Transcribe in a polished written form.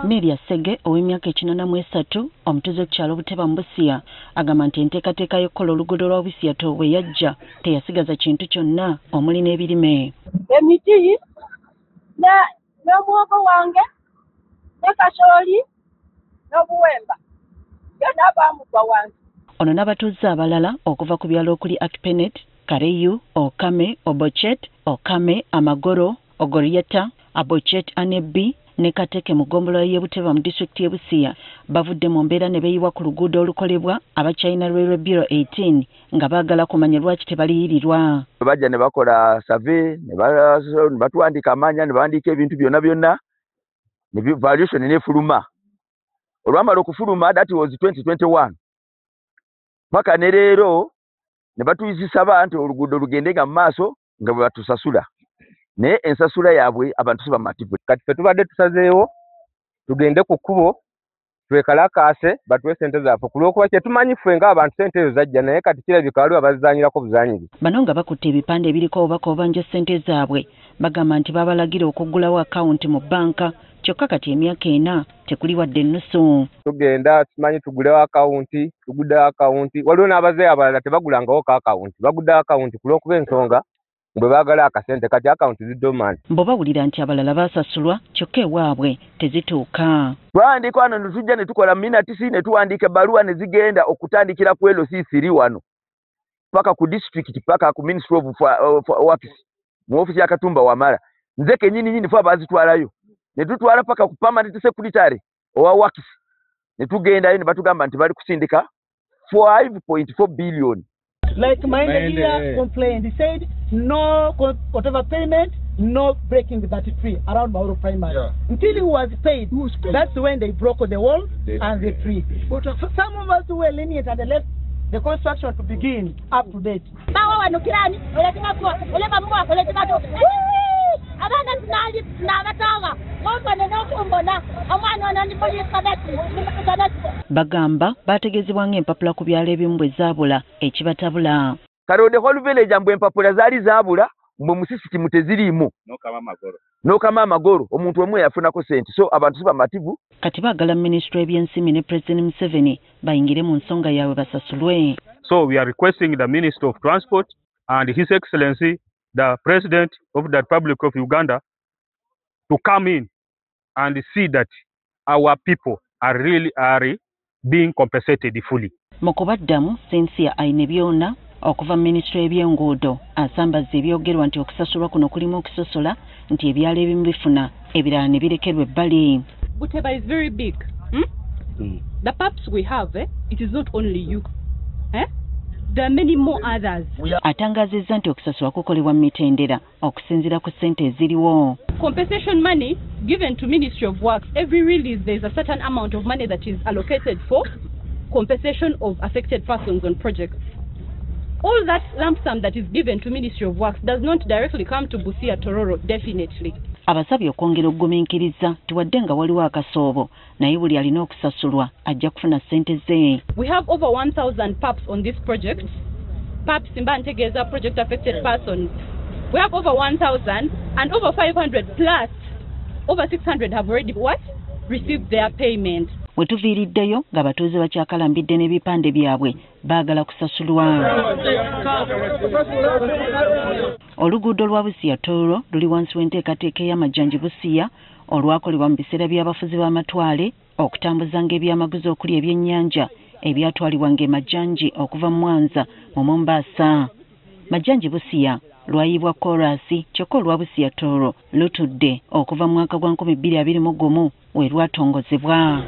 Media Sege ow'emyaka 83 omutuuze w'ekukyalo Buteba mu Busia agamba nti enteekateeka y'okkola oluguudo lwa Busia bwe yajja teyasigaza kintu kyonna omuli n'ebirime. Emiti n'omwogo wange ne kasooli n'obuwemba byonna baamugwa wange. Ono n'abatuuze abalala okuva ku byalo okuli Akipenet, Kareyu, Okame, Obochet, Okame, Amagoro, Ogorieta, Abochet Anebi ne Kateke mu ggombolola y'e Buteba mu disitulikiti y'e Busia bavudde mu mbeera ne beeyiwa ku luguudo olukolebwa abachina Railway Bureau 18 nga baagala kumanya lwaki tebaliyirirwa. Bajja ne bakola survey ne batuwandiika amanya ne bawandiika ebintu byonna ne valuation n'efuluma. Olwamala okufuluma that was 2021 paka ne leero ne batuyizisa abantu oluguudo lugendenga mu maaso nga bwe batusasula. Ne ensasula yaabwe abantu sibamativu. Kati ffe tubadde tusazeewo tugende ku kkubo twekalakaase batuwe ssente zaffe ku lw'okuba kye tumanyi ffe ng'abantu ssente ezo zajja naye kati kirabika waliwo abazizanyirako buzanyiri. Bano nga bakutte ebipande ebiriko obubaka obanja ssente zaabwe bagamba nti babalagira okuggulawo akawunti mu bbanka kyokka kati emyaka 4 tekuli wadde ennusu. Tugenda tumanyi tugulewo akawunti waliwo n'abazeeyi abalala tebagulangawo ka akawunti baguddewo akawunti ku lw'okuba ensonga bwe baagala akasente kati akawunti ziddomandi. Bo bawulira nti abalala baasasulwa kyokka ewaabwe tezituuka. Twandiika wano ne tujja ne tukola minatisi ne tuwandiika ebbaluwa ne zigenda okutandikira ku LC3 wano paka ku district paka ku Ministry of Works mu ofisi ya Katumba Wamala. Nze kennyini ffe abazitwalayo ne tutwala paka ku permanent secretary owa Works ne tugendayo ne batugamba nti bali kusindika 5.4 billion. Like my engineer complained, he said no whatever payment, no breaking the 33 around Mauro Primary. Yeah. Until he was paid, that's when they broke the wall and the tree. But some of us were lenient and they left the construction to begin up to date. Bagamba bategezebwa ng'empapula ku byalo ebimu bwe zaabula ekibatabula. Kale the whole village mbwe empapula zaali zaabula mbwe mu sisitimu teziriimu. N'okama amagoro omuntu omwe yafunako sente so abantu sibamativu. Kati baagala Ministry y'ebyensimbi ne President Museveni bayingire mu nsonga yaabwe basasulwe. So we are requesting the Minister of Transport and His Excellency the President of the Republic of Uganda to come in and see that our people are really being compensated fully. Mukubaddamu Cynthia aine byonna okuva Ministry y'ebyenguudo asambaza ebyogerwa nti okusasulwa kuno kulimu okusosola nti ebyalo ebimu bifuna ebirala ne birekerwa ebbali. Buteba is very big. The PAPs we have, it is not only you. There are many more others. Atangazizza nti okusasulwa kukolebwa mu mitendera okusinziira ku ssente eziriwo. Compensation money given to Ministry of Works, every release there is a certain amount of money that is allocated for compensation of affected persons on projects. All that lump sum that is given to Ministry of Works does not directly come to Busia Tororo, definitely. Abasabye okwongera okugumiikiriza tuwadde nga waliwo akasoobo naye buli alina okusasulwa ajja kufuna ssente ze. We have over 1,000 PAPs on this project. PAPs Simba Ntegeeza project affected persons. We have over 1,000 and over 500 plus over 600 have already received their payment. We tuviiriddeyo nga batuuze bakyakalambidde n'ebipande byabwe baagala kusasulwa. Oluguudo lwa Busia Tororo luli wansi w'enteekateeka y'amajjanji Busia olwakolebwa mu biseera by'abafuzi b'amatwale okutambuza ng'ebyamaguzi okuli ebyennyanja ebyatwalibwa ng'emajjanji okuva mu Mwanza mu Mombasa. Majjanji Busia lwayibwa korasi kyokka olwa Busia Tororo lutudde okuva mu mwaka gwa 2021 we lwatongozebwa.